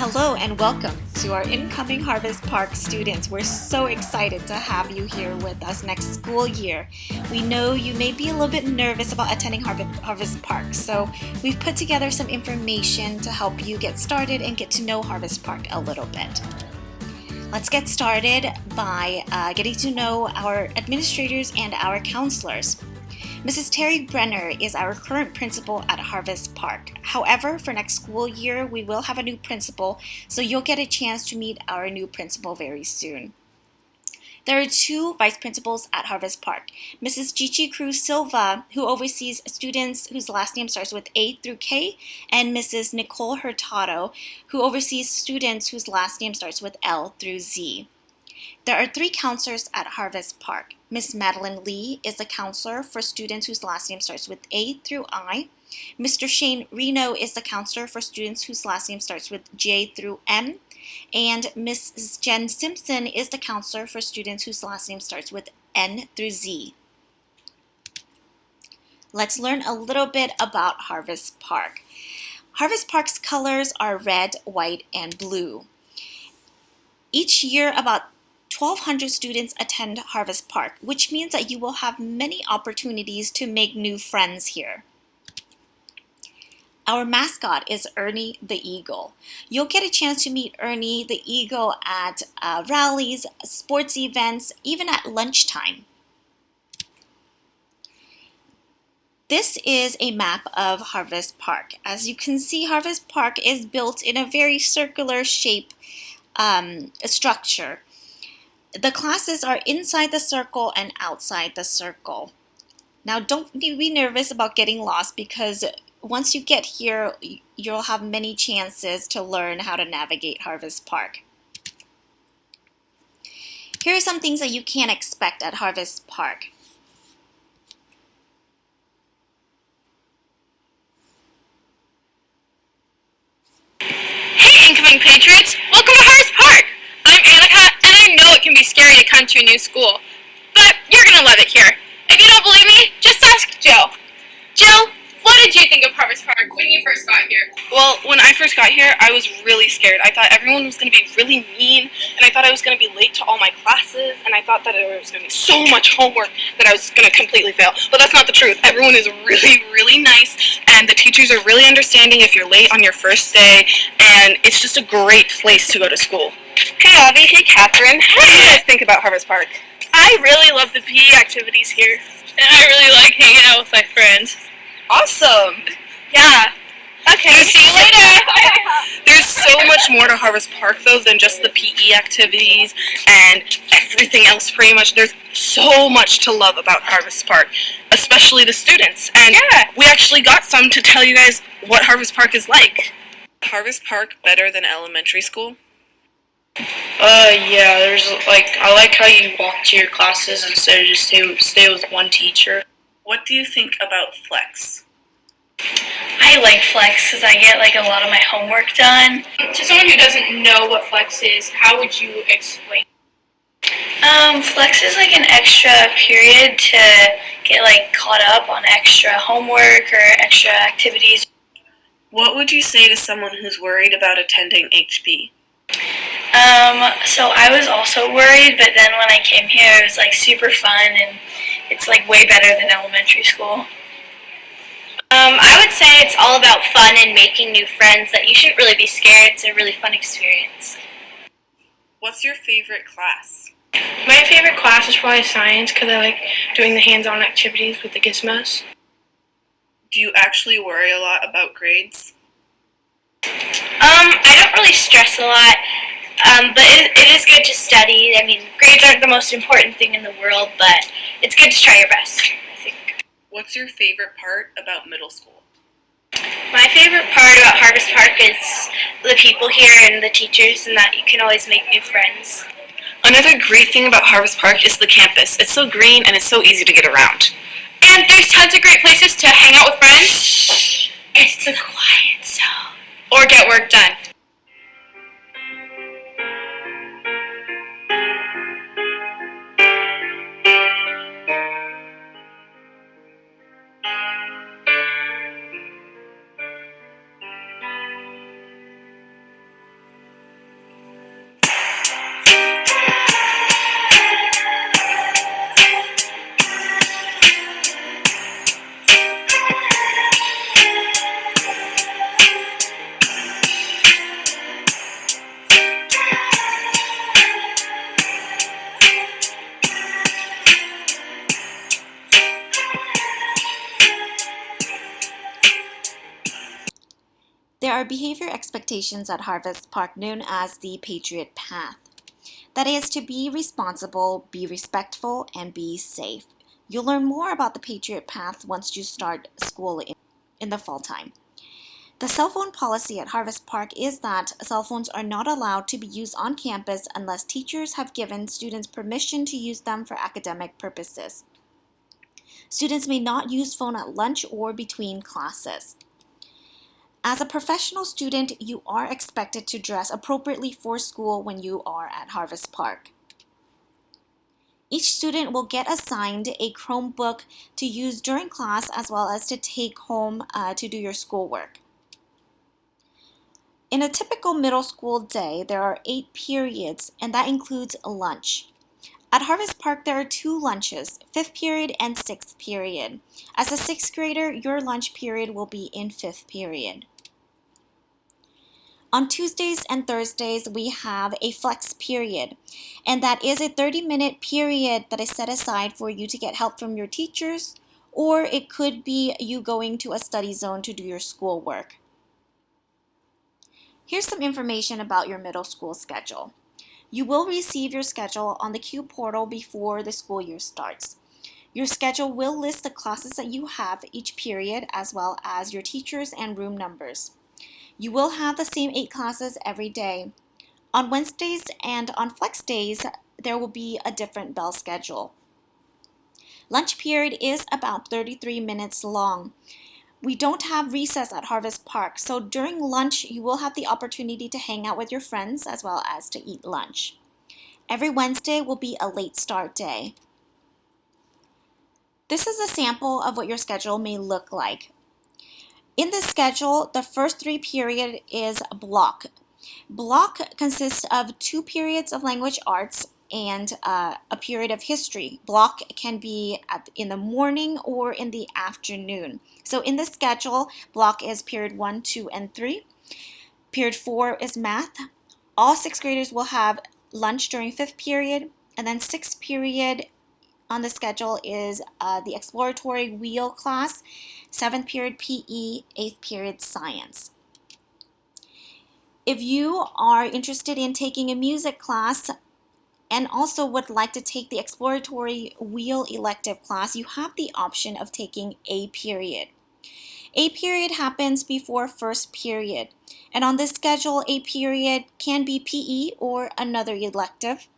Hello and welcome to our incoming Harvest Park students. We're so excited to have you here with us next school year. We know you may be a little bit nervous about attending Harvest Park, so we've put together some information to help you get started and get to know Harvest Park a little bit. Let's get started by getting to know our administrators and our counselors. Mrs. Terry Brenner is our current principal at Harvest Park. However, for next school year, we will have a new principal, so you'll get a chance to meet our new principal very soon. There are two vice principals at Harvest Park. Mrs. Gigi Cruz Silva, who oversees students whose last name starts with A through K, and Mrs. Nicole Hurtado, who oversees students whose last name starts with L through Z. There are three counselors at Harvest Park. Ms. Madeline Lee is the counselor for students whose last name starts with A through I. Mr. Shane Reno is the counselor for students whose last name starts with J through M. And Mrs. Jen Simpson is the counselor for students whose last name starts with N through Z. Let's learn a little bit about Harvest Park. Harvest Park's colors are red, white, and blue. Each year, about 1,200 students attend Harvest Park, which means that you will have many opportunities to make new friends here. Our mascot is Ernie the Eagle. You'll get a chance to meet Ernie the Eagle at rallies, sports events, even at lunchtime. This is a map of Harvest Park. As you can see, Harvest Park is built in a very circular shape structure. The classes are inside the circle and outside the circle. Now don't be nervous about getting lost, because once you get here, you'll have many chances to learn how to navigate Harvest Park. Here are some things that you can expect at Harvest Park. Hey, incoming Patriots! Welcome to Harvest Park! I'm Annika, and I know it can be scary to come to a new school, but you're gonna love it here. If you don't believe me, just ask Jill. Jill, what did you think of Harvest Park when you first got here? Well, when I first got here, I was really scared. I thought everyone was going to be really mean, and I thought I was going to be late to all my classes, and I thought that there was going to be so much homework that I was going to completely fail. But that's not the truth. Everyone is really, really nice, and the teachers are really understanding if you're late on your first day, and it's just a great place to go to school. Hey, Avi. Hey, Catherine. What do you guys think about Harvest Park? I really love the PE activities here, and I really like hanging out with my friends. Awesome. Yeah. Okay, see you later. There's so much more to Harvest Park, though, than just the PE activities and everything else, pretty much. There's so much to love about Harvest Park, especially the students. And we actually got some to tell you guys what Harvest Park is like. Harvest Park better than elementary school? Yeah, I like how you walk to your classes instead of just stay with one teacher. What do you think about Flex? I like Flex because I get a lot of my homework done. To someone who doesn't know what Flex is, how would you explain? Flex is an extra period to get caught up on extra homework or extra activities. What would you say to someone who's worried about attending HB? So I was also worried, but then when I came here, it was super fun, and it's way better than elementary school. I would say it's all about fun and making new friends, that you shouldn't really be scared. It's a really fun experience. What's your favorite class? My favorite class is probably science, because I like doing the hands-on activities with the gizmos. Do you actually worry a lot about grades? I don't really stress a lot, but it is good to study. I mean, grades aren't the most important thing in the world, but it's good to try your best, I think. What's your favorite part about middle school? My favorite part about Harvest Park is the people here and the teachers, and that you can always make new friends. Another great thing about Harvest Park is the campus. It's so green and it's so easy to get around. And there's tons of great places to hang out with friends. It's the quiet zone. Or get work done. are behavior expectations at Harvest Park known as the Patriot Path. That is to be responsible, be respectful, and be safe. You'll learn more about the Patriot Path once you start school in the fall time. The cell phone policy at Harvest Park is that cell phones are not allowed to be used on campus unless teachers have given students permission to use them for academic purposes. Students may not use phone at lunch or between classes. As a professional student, you are expected to dress appropriately for school when you are at Harvest Park. Each student will get assigned a Chromebook to use during class as well as to take home to do your schoolwork. In a typical middle school day, there are 8 periods, and that includes lunch. At Harvest Park, there are 2 lunches, 5th period and 6th period. As a 6th grader, your lunch period will be in 5th period. On Tuesdays and Thursdays, we have a flex period, and that is a 30-minute period that is set aside for you to get help from your teachers, or it could be you going to a study zone to do your schoolwork. Here's some information about your middle school schedule. You will receive your schedule on the CUE portal before the school year starts. Your schedule will list the classes that you have each period as well as your teachers and room numbers. You will have the same 8 classes every day. On Wednesdays and on flex days, there will be a different bell schedule. Lunch period is about 33 minutes long. We don't have recess at Harvest Park, so during lunch, you will have the opportunity to hang out with your friends as well as to eat lunch. Every Wednesday will be a late start day. This is a sample of what your schedule may look like. In the schedule, the first 3 period is block. Block consists of 2 periods of language arts and a period of history. Block can be in the morning or in the afternoon. So in the schedule, block is period 1, 2, and 3. Period 4 is math. All 6th graders will have lunch during 5th period, and then 6th period on the schedule is the exploratory wheel class, 7th period PE, 8th period science. If you are interested in taking a music class and also would like to take the exploratory wheel elective class, you have the option of taking A period. A period happens before first period, and on this schedule, A period can be PE or another elective.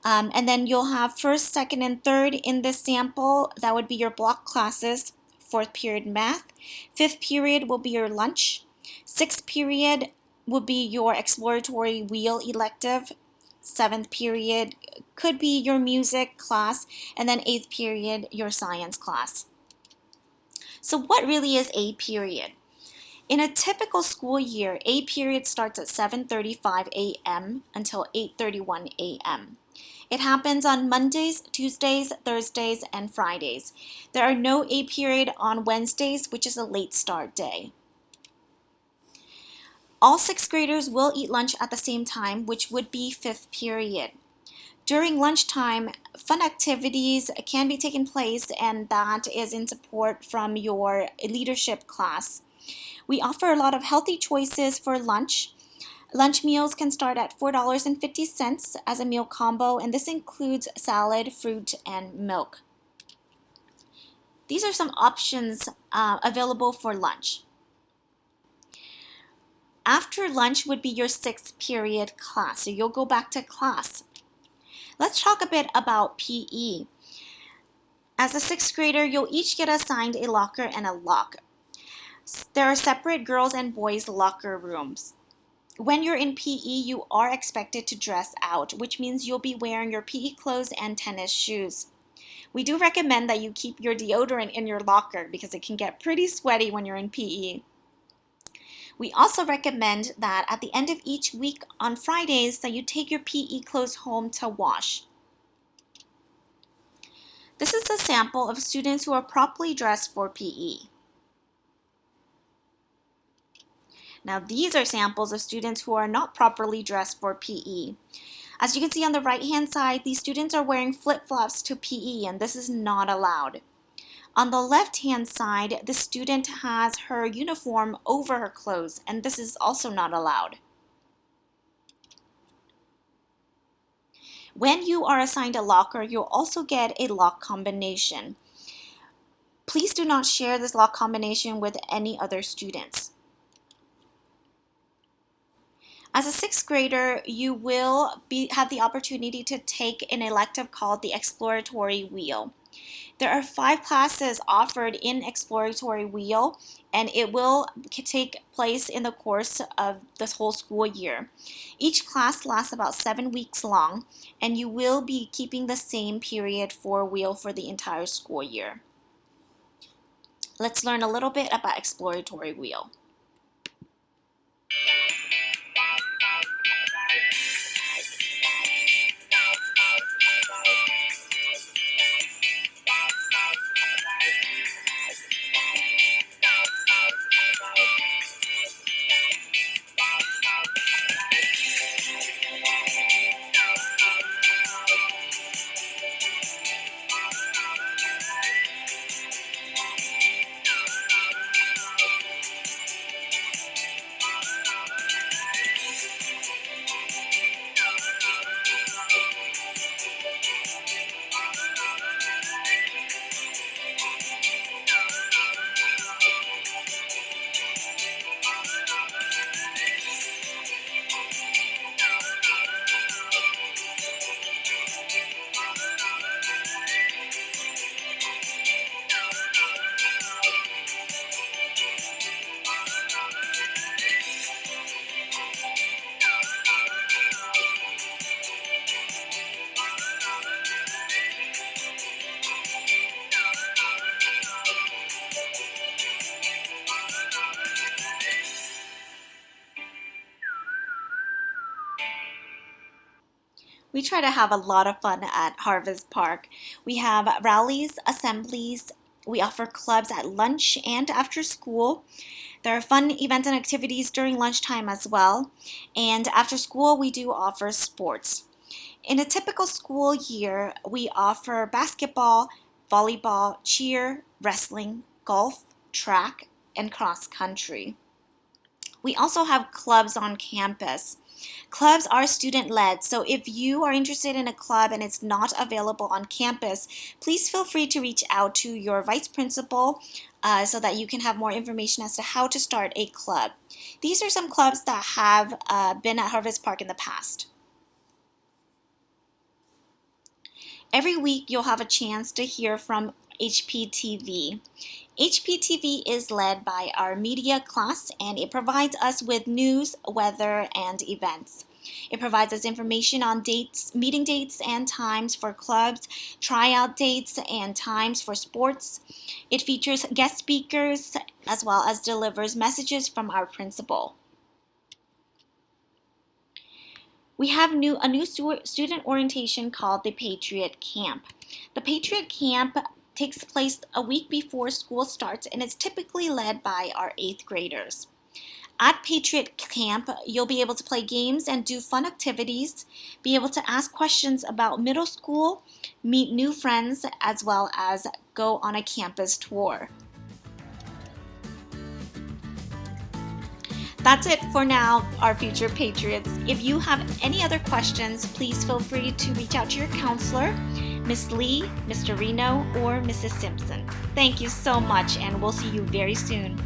And then you'll have first, second, and third in this sample. That would be your block classes. 4th period math. 5th period will be your lunch. 6th period will be your exploratory wheel elective. 7th period could be your music class, and then 8th period your science class. So what really is A period? In a typical school year, A period starts at 7:35 a.m. until 8:31 a.m. It happens on Mondays, Tuesdays, Thursdays, and Fridays. There are no A period on Wednesdays, which is a late start day. All 6th graders will eat lunch at the same time, which would be 5th period. During lunchtime, fun activities can be taking place, and that is in support from your leadership class. We offer a lot of healthy choices for lunch. Lunch meals can start at $4.50 as a meal combo, and this includes salad, fruit, and milk. These are some options available for lunch. After lunch would be your 6th period class, so you'll go back to class. Let's talk a bit about PE. As a 6th grader, you'll each get assigned a locker and a lock. There are separate girls' and boys' locker rooms. When you're in PE, you are expected to dress out, which means you'll be wearing your PE clothes and tennis shoes. We do recommend that you keep your deodorant in your locker because it can get pretty sweaty when you're in PE. We also recommend that at the end of each week on Fridays that you take your PE clothes home to wash. This is a sample of students who are properly dressed for PE. Now these are samples of students who are not properly dressed for PE. As you can see on the right hand side, these students are wearing flip-flops to PE, and this is not allowed. On the left-hand side, the student has her uniform over her clothes, and this is also not allowed. When you are assigned a locker, you'll also get a lock combination. Please do not share this lock combination with any other students. As a 6th grader, you will have the opportunity to take an elective called the Exploratory Wheel. There are 5 classes offered in Exploratory Wheel, and it will take place in the course of this whole school year. Each class lasts about 7 weeks long, and you will be keeping the same period for Wheel for the entire school year. Let's learn a little bit about Exploratory Wheel. We try to have a lot of fun at Harvest Park. We have rallies, assemblies, we offer clubs at lunch and after school. There are fun events and activities during lunchtime as well. And after school, we do offer sports. In a typical school year, we offer basketball, volleyball, cheer, wrestling, golf, track, and cross country. We also have clubs on campus. Clubs are student-led, so if you are interested in a club and it's not available on campus, please feel free to reach out to your vice principal so that you can have more information as to how to start a club. These are some clubs that have been at Harvest Park in the past. Every week you'll have a chance to hear from HPTV. HPTV is led by our media class, and it provides us with news, weather, and events. It provides us information on dates, meeting dates and times for clubs, tryout dates and times for sports. It features guest speakers as well as delivers messages from our principal. We have a new student orientation called the Patriot Camp. The Patriot Camp takes place a week before school starts, and it's typically led by our 8th graders. At Patriot Camp, you'll be able to play games and do fun activities, be able to ask questions about middle school, meet new friends, as well as go on a campus tour. That's it for now, our future Patriots. If you have any other questions, please feel free to reach out to your counselor, Ms. Lee, Mr. Reno, or Mrs. Simpson. Thank you so much, and we'll see you very soon.